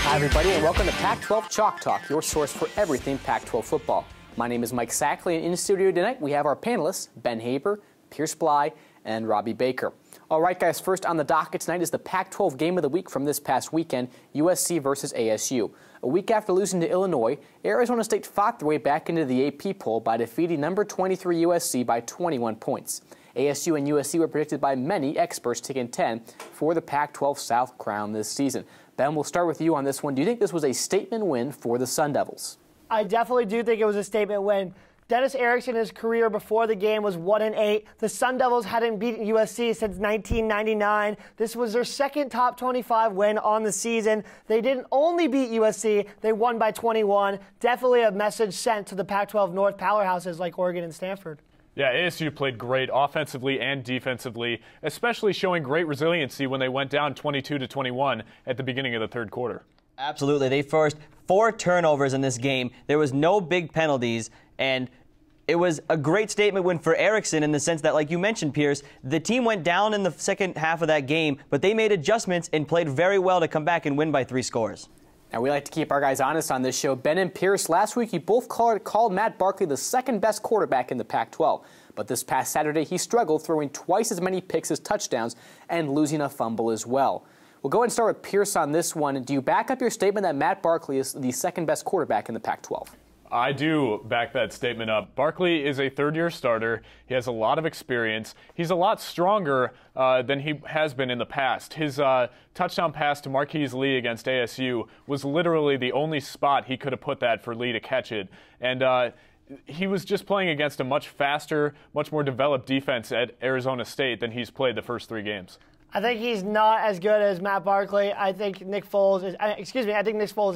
Hi, everybody, and welcome to Pac-12 Chalk Talk, your source for everything Pac-12 football. My name is Mike Sackley, and in the studio tonight we have our panelists, Ben Haber, Pierce Bly, and Robbie Baker. All right, guys, first on the docket tonight is the Pac-12 game of the week from this past weekend, USC versus ASU. A week after losing to Illinois, Arizona State fought their way back into the AP poll by defeating number 23 USC by 21 points. ASU and USC were predicted by many experts to contend for the Pac-12 South crown this season. Ben, we'll start with you on this one. Do you think this was a statement win for the Sun Devils? I definitely do think it was a statement win. Dennis Erickson, his career before the game was 1-8. The Sun Devils hadn't beaten USC since 1999. This was their second top 25 win on the season. They didn't only beat USC, they won by 21. Definitely a message sent to the Pac-12 North powerhouses like Oregon and Stanford. Yeah, ASU played great offensively and defensively, especially showing great resiliency when they went down 22-21 at the beginning of the third quarter. Absolutely. They forced 4 turnovers in this game. There was no big penalties, and it was a great statement win for Erickson in the sense that, like you mentioned, Pierce, the team went down in the second half of that game, but they made adjustments and played very well to come back and win by 3 scores. Now, we like to keep our guys honest on this show. Ben and Pierce, last week you both called Matt Barkley the second-best quarterback in the Pac-12. But this past Saturday, he struggled, throwing twice as many picks as touchdowns and losing a fumble as well. We'll go ahead and start with Pierce on this one. Do you back up your statement that Matt Barkley is the second-best quarterback in the Pac-12? I do back that statement up. Barkley is a third-year starter. He has a lot of experience. He's a lot stronger than he has been in the past. His touchdown pass to Marquise Lee against ASU was literally the only spot he could have put that for Lee to catch it. And he was just playing against a much faster, much more developed defense at Arizona State than he's played the first 3 games. I think he's not as good as Matt Barkley. I think Nick Foles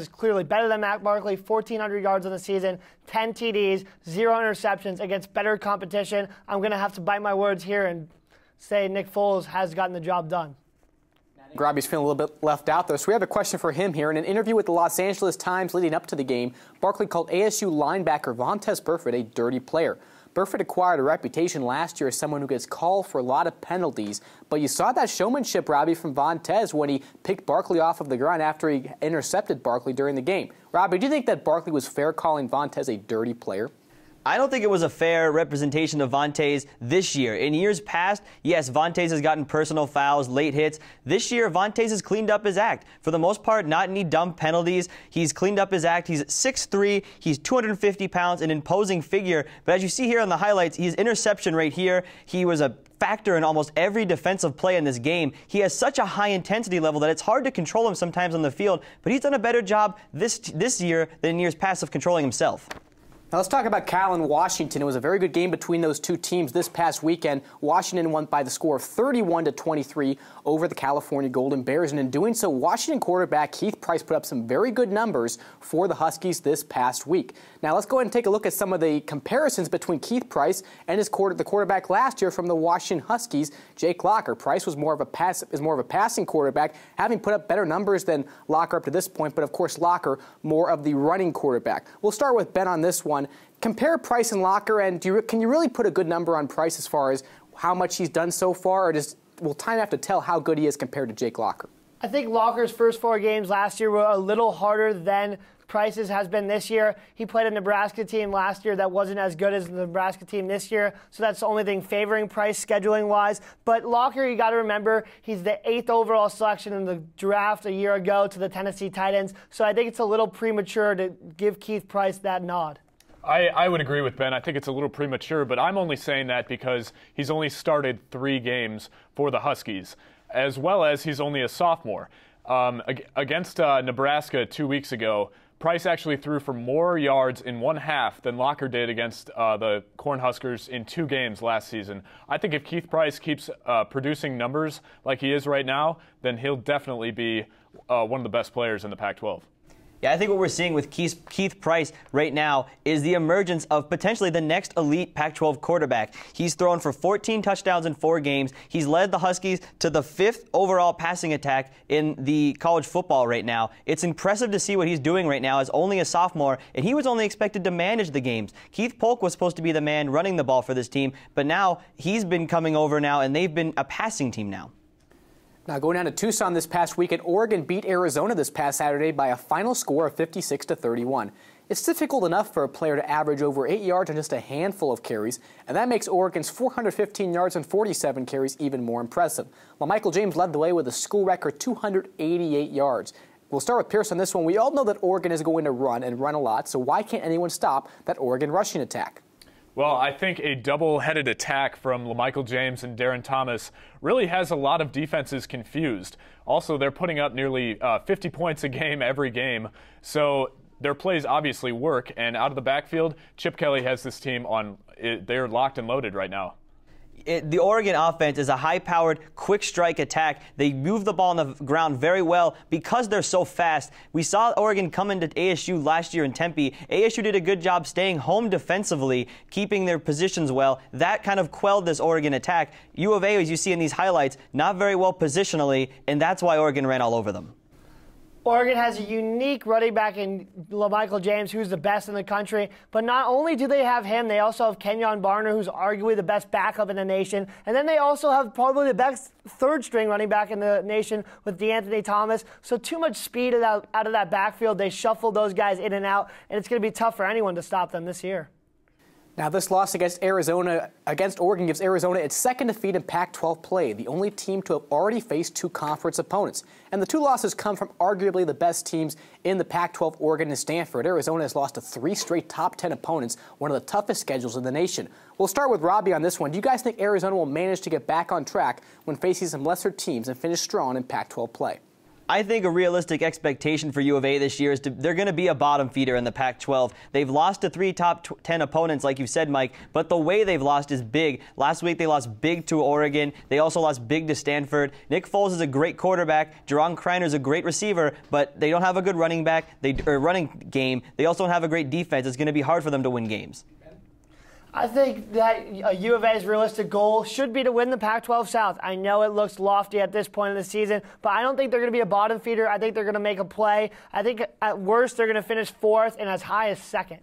is clearly better than Matt Barkley. 1,400 yards on the season, 10 TDs, 0 interceptions against better competition. I'm going to have to bite my words here and say Nick Foles has gotten the job done. Robbie's feeling a little bit left out, though, so we have a question for him here. In an interview with the Los Angeles Times leading up to the game, Barkley called ASU linebacker Vontaze Burfict a dirty player. Burfict acquired a reputation last year as someone who gets called for a lot of penalties, but you saw that showmanship, Robbie, from Vontaze when he picked Barkley off of the ground after he intercepted Barkley during the game. Robbie, do you think that Barkley was fair calling Vontaze a dirty player? I don't think it was a fair representation of Vontaze this year. In years past, yes, Vontaze has gotten personal fouls, late hits. This year, Vontaze has cleaned up his act. For the most part, not any dumb penalties. He's cleaned up his act. He's 6'3", he's 250 pounds, an imposing figure. But as you see here on the highlights, his interception rate here, he was a factor in almost every defensive play in this game. He has such a high intensity level that it's hard to control him sometimes on the field, but he's done a better job this year than in years past of controlling himself. Now let's talk about Cal and Washington. It was a very good game between those two teams this past weekend. Washington won by the score of 31-23 over the California Golden Bears, and in doing so, Washington quarterback Keith Price put up some very good numbers for the Huskies this past week. Now let's go ahead and take a look at some of the comparisons between Keith Price and the quarterback last year from the Washington Huskies, Jake Locker. Price was more of a passing quarterback, having put up better numbers than Locker up to this point, but of course Locker more of the running quarterback. We'll start with Ben on this one. Compare Price and Locker, and can you really put a good number on Price as far as how much he's done so far, or will time have to tell how good he is compared to Jake Locker? I think Locker's first 4 games last year were a little harder than Price's has been this year. He played a Nebraska team last year that wasn't as good as the Nebraska team this year, so that's the only thing favoring Price scheduling-wise. But Locker, you got to remember, he's the 8th overall selection in the draft a year ago to the Tennessee Titans, so I think it's a little premature to give Keith Price that nod. I would agree with Ben. I think it's a little premature, but I'm only saying that because he's only started 3 games for the Huskies, as well as he's only a sophomore. Against Nebraska 2 weeks ago, Price actually threw for more yards in 1 half than Locker did against the Cornhuskers in 2 games last season. I think if Keith Price keeps producing numbers like he is right now, then he'll definitely be one of the best players in the Pac-12. Yeah, I think what we're seeing with Keith Price right now is the emergence of potentially the next elite Pac-12 quarterback. He's thrown for 14 touchdowns in 4 games. He's led the Huskies to the 5th overall passing attack in the college football right now. It's impressive to see what he's doing right now as only a sophomore, and he was only expected to manage the games. Keith Polk was supposed to be the man running the ball for this team, but now he's been coming over now, and they've been a passing team now. Now going down to Tucson this past weekend, Oregon beat Arizona this past Saturday by a final score of 56-31. It's difficult enough for a player to average over 8 yards on just a handful of carries, and that makes Oregon's 415 yards and 47 carries even more impressive. Michael James led the way with a school record 288 yards. We'll start with Pierce on this one. We all know that Oregon is going to run and run a lot, so why can't anyone stop that Oregon rushing attack? Well, I think a double-headed attack from LaMichael James and Darren Thomas really has a lot of defenses confused. Also, they're putting up nearly 50 points a game every game, so their plays obviously work. And out of the backfield, Chip Kelly has this team on. They're locked and loaded right now. The Oregon offense is a high-powered, quick-strike attack. They move the ball on the ground very well because they're so fast. We saw Oregon come into ASU last year in Tempe. ASU did a good job staying home defensively, keeping their positions well. That kind of quelled this Oregon attack. U of A, as you see in these highlights, not very well positionally, and that's why Oregon ran all over them. Oregon has a unique running back in LaMichael James, who's the best in the country. But not only do they have him, they also have Kenyon Barner, who's arguably the best backup in the nation. And then they also have probably the best third-string running back in the nation with DeAnthony Thomas. So too much speed out of that backfield. They shuffle those guys in and out, and it's going to be tough for anyone to stop them this year. Now, this loss against Oregon gives Arizona its second defeat in Pac-12 play, the only team to have already faced two conference opponents. And the two losses come from arguably the best teams in the Pac-12, Oregon and Stanford. Arizona has lost to 3 straight top 10 opponents, one of the toughest schedules in the nation. We'll start with Robbie on this one. Do you guys think Arizona will manage to get back on track when facing some lesser teams and finish strong in Pac-12 play? I think a realistic expectation for U of A this year is they're going to be a bottom feeder in the Pac-12. They've lost to 3 top 10 opponents, like you said, Mike, but the way they've lost is big. Last week they lost big to Oregon. They also lost big to Stanford. Nick Foles is a great quarterback. Jerron Kreiner is a great receiver, but they don't have a good running game. They also don't have a great defense. It's going to be hard for them to win games. I think that U of A's realistic goal should be to win the Pac-12 South. I know it looks lofty at this point in the season, but I don't think they're going to be a bottom feeder. I think they're going to make a play. I think at worst they're going to finish 4th and as high as 2nd.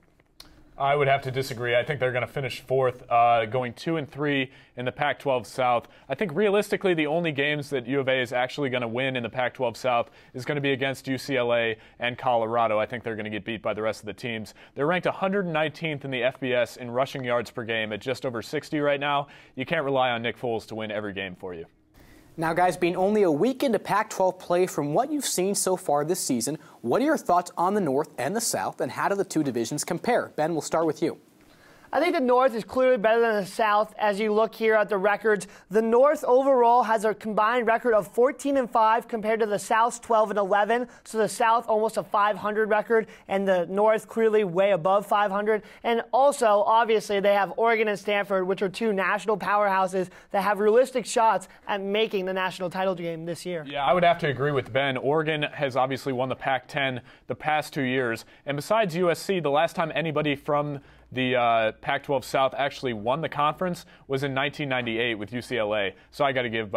I would have to disagree. I think they're going to finish 4th, going 2-3 in the Pac-12 South. I think realistically the only games that U of A is actually going to win in the Pac-12 South is going to be against UCLA and Colorado. I think they're going to get beat by the rest of the teams. They're ranked 119th in the FBS in rushing yards per game at just over 60 right now. You can't rely on Nick Foles to win every game for you. Now, guys, being only a week into Pac-12 play, from what you've seen so far this season, what are your thoughts on the North and the South, and how do the two divisions compare? Ben, we'll start with you. I think the North is clearly better than the South. As you look here at the records, the North overall has a combined record of 14-5 compared to the South's 12-11. So the South almost a 500 record, and the North clearly way above 500. And also, obviously, they have Oregon and Stanford, which are two national powerhouses that have realistic shots at making the national title game this year. Yeah, I would have to agree with Ben. Oregon has obviously won the Pac-10 the past 2 years, and besides USC, the last time anybody from the Pac-12 South actually won the conference was in 1998 with UCLA. So I got to give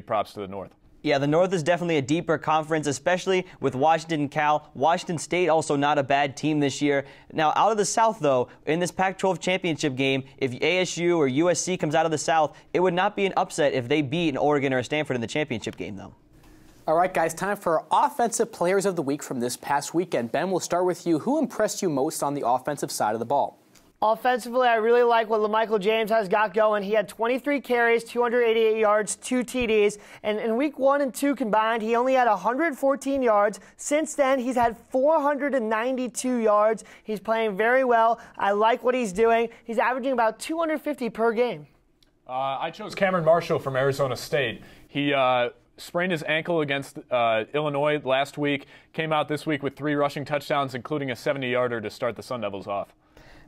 props to the North. Yeah, the North is definitely a deeper conference, especially with Washington and Cal. Washington State also not a bad team this year. Now, out of the South, though, in this Pac-12 championship game, if ASU or USC comes out of the South, it would not be an upset if they beat an Oregon or a Stanford in the championship game, though. All right, guys, time for our Offensive Players of the Week from this past weekend. Ben, we'll start with you. Who impressed you most on the offensive side of the ball? Offensively, I really like what LaMichael James has got going. He had 23 carries, 288 yards, 2 TDs. And in week 1 and 2 combined, he only had 114 yards. Since then, he's had 492 yards. He's playing very well. I like what he's doing. He's averaging about 250 per game. I chose Cameron Marshall from Arizona State. He sprained his ankle against Illinois last week, came out this week with 3 rushing touchdowns, including a 70-yarder to start the Sun Devils off.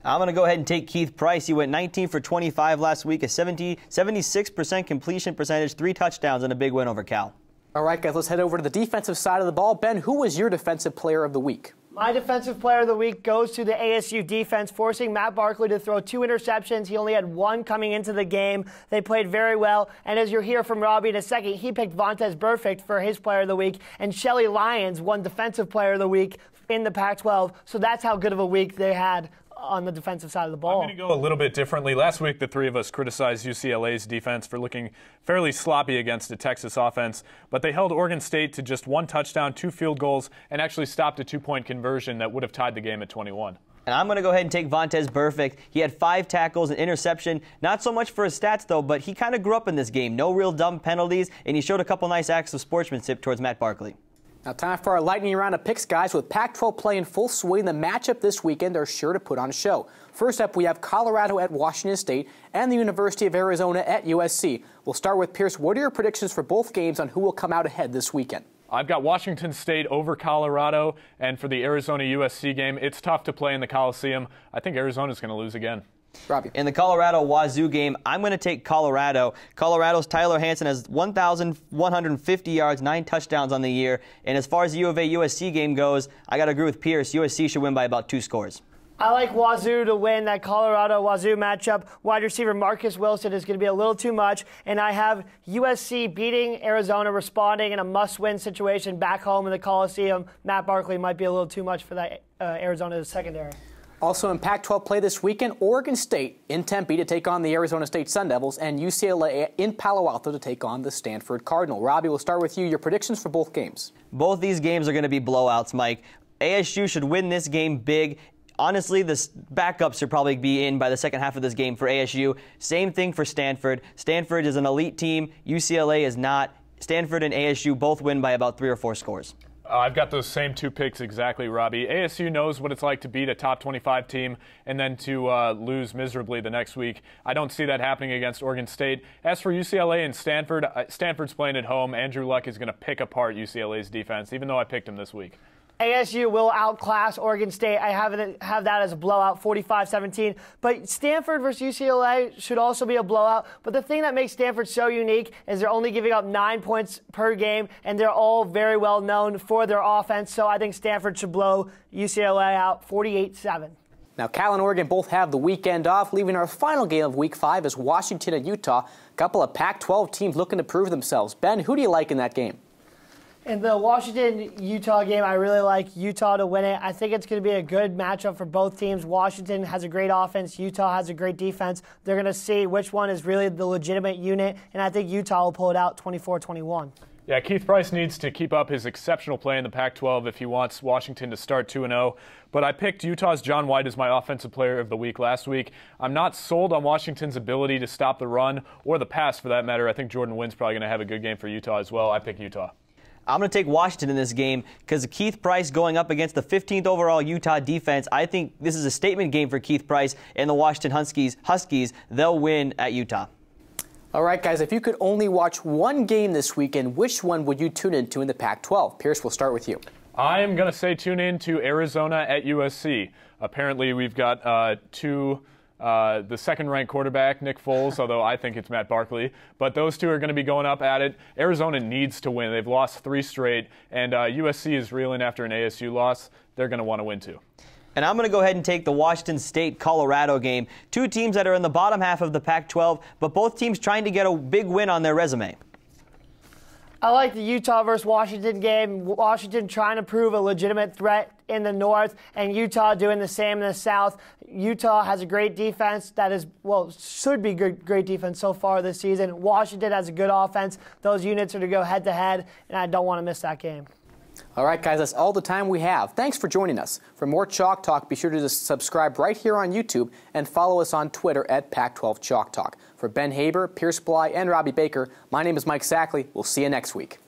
I'm going to go ahead and take Keith Price. He went 19 for 25 last week, a 76% completion percentage, 3 touchdowns, and a big win over Cal. All right, guys, let's head over to the defensive side of the ball. Ben, who was your defensive player of the week? My defensive player of the week goes to the ASU defense, forcing Matt Barkley to throw 2 interceptions. He only had 1 coming into the game. They played very well. And as you'll hear from Robbie in a second, he picked Vontaze Burfict for his player of the week. And Shelly Lyons won defensive player of the week in the Pac-12. So that's how good of a week they had on the defensive side of the ball. I'm going to go a little bit differently. Last week, the three of us criticized UCLA's defense for looking fairly sloppy against the Texas offense, but they held Oregon State to just 1 touchdown, 2 field goals, and actually stopped a 2-point conversion that would have tied the game at 21. And I'm going to go ahead and take Vontaze Burfict. He had 5 tackles, an interception. Not so much for his stats, though, but he kind of grew up in this game. No real dumb penalties, and he showed a couple nice acts of sportsmanship towards Matt Barkley. Now time for our lightning round of picks, guys. With Pac-12 play in full swing, the matchup this weekend are sure to put on a show. First up, we have Colorado at Washington State and the University of Arizona at USC. We'll start with Pierce. What are your predictions for both games on who will come out ahead this weekend? I've got Washington State over Colorado, and for the Arizona-USC game, it's tough to play in the Coliseum. I think Arizona's going to lose again. Robbie. In the Colorado-Wazoo game, I'm going to take Colorado. Colorado's Tyler Hansen has 1,150 yards, 9 touchdowns on the year. And as far as the U of A-USC game goes, I got to agree with Pierce. USC should win by about 2 scores. I like Wazoo to win that Colorado-Wazoo matchup. Wide receiver Marcus Wilson is going to be a little too much, and I have USC beating Arizona, responding in a must-win situation back home in the Coliseum. Matt Barkley might be a little too much for that Arizona secondary. Also in Pac-12 play this weekend, Oregon State in Tempe to take on the Arizona State Sun Devils, and UCLA in Palo Alto to take on the Stanford Cardinal. Robbie, we'll start with you. Your predictions for both games? Both these games are going to be blowouts, Mike. ASU should win this game big. Honestly, the backups should probably be in by the second half of this game for ASU. Same thing for Stanford. Stanford is an elite team. UCLA is not. Stanford and ASU both win by about 3 or 4 scores. I've got those same 2 picks exactly, Robbie. ASU knows what it's like to beat a top 25 team and then to lose miserably the next week. I don't see that happening against Oregon State. As for UCLA and Stanford, Stanford's playing at home. Andrew Luck is going to pick apart UCLA's defense, even though I picked him this week. ASU will outclass Oregon State. I have that as a blowout, 45-17. But Stanford versus UCLA should also be a blowout. But the thing that makes Stanford so unique is they're only giving up 9 points per game, and they're all very well known for their offense. So I think Stanford should blow UCLA out 48-7. Now, Cal and Oregon both have the weekend off, leaving our final game of Week 5 is Washington and Utah. A couple of Pac-12 teams looking to prove themselves. Ben, who do you like in that game? In the Washington-Utah game, I really like Utah to win it. I think it's going to be a good matchup for both teams. Washington has a great offense. Utah has a great defense. They're going to see which one is really the legitimate unit, and I think Utah will pull it out 24-21. Yeah, Keith Price needs to keep up his exceptional play in the Pac-12 if he wants Washington to start 2-0. But I picked Utah's John White as my Offensive Player of the Week last week. I'm not sold on Washington's ability to stop the run or the pass, for that matter. I think Jordan Wynn's probably going to have a good game for Utah as well. I pick Utah. I'm going to take Washington in this game because Keith Price going up against the 15th overall Utah defense. I think this is a statement game for Keith Price and the Washington Huskies. They'll win at Utah. All right, guys, if you could only watch one game this weekend, which one would you tune into in the Pac-12? Pierce, we'll start with you. I'm going to say tune in to Arizona at USC. Apparently, we've got the second-ranked quarterback, Nick Foles, although I think it's Matt Barkley. But those two are going to be going up at it. Arizona needs to win. They've lost 3 straight, and USC is reeling after an ASU loss. They're going to want to win, too. And I'm going to go ahead and take the Washington State-Colorado game. 2 teams that are in the bottom half of the Pac-12, but both teams trying to get a big win on their resume. I like the Utah versus Washington game. Washington trying to prove a legitimate threat in the north, and Utah doing the same in the south. Utah has a great defense that is, well, should be great defense so far this season. Washington has a good offense. Those units are to go head-to-head, and I don't want to miss that game. All right, guys, that's all the time we have. Thanks for joining us. For more Chalk Talk, be sure to subscribe right here on YouTube and follow us on Twitter at Pac-12 Chalk Talk. For Ben Haber, Pierce Bly, and Robbie Baker, my name is Mike Sackley. We'll see you next week.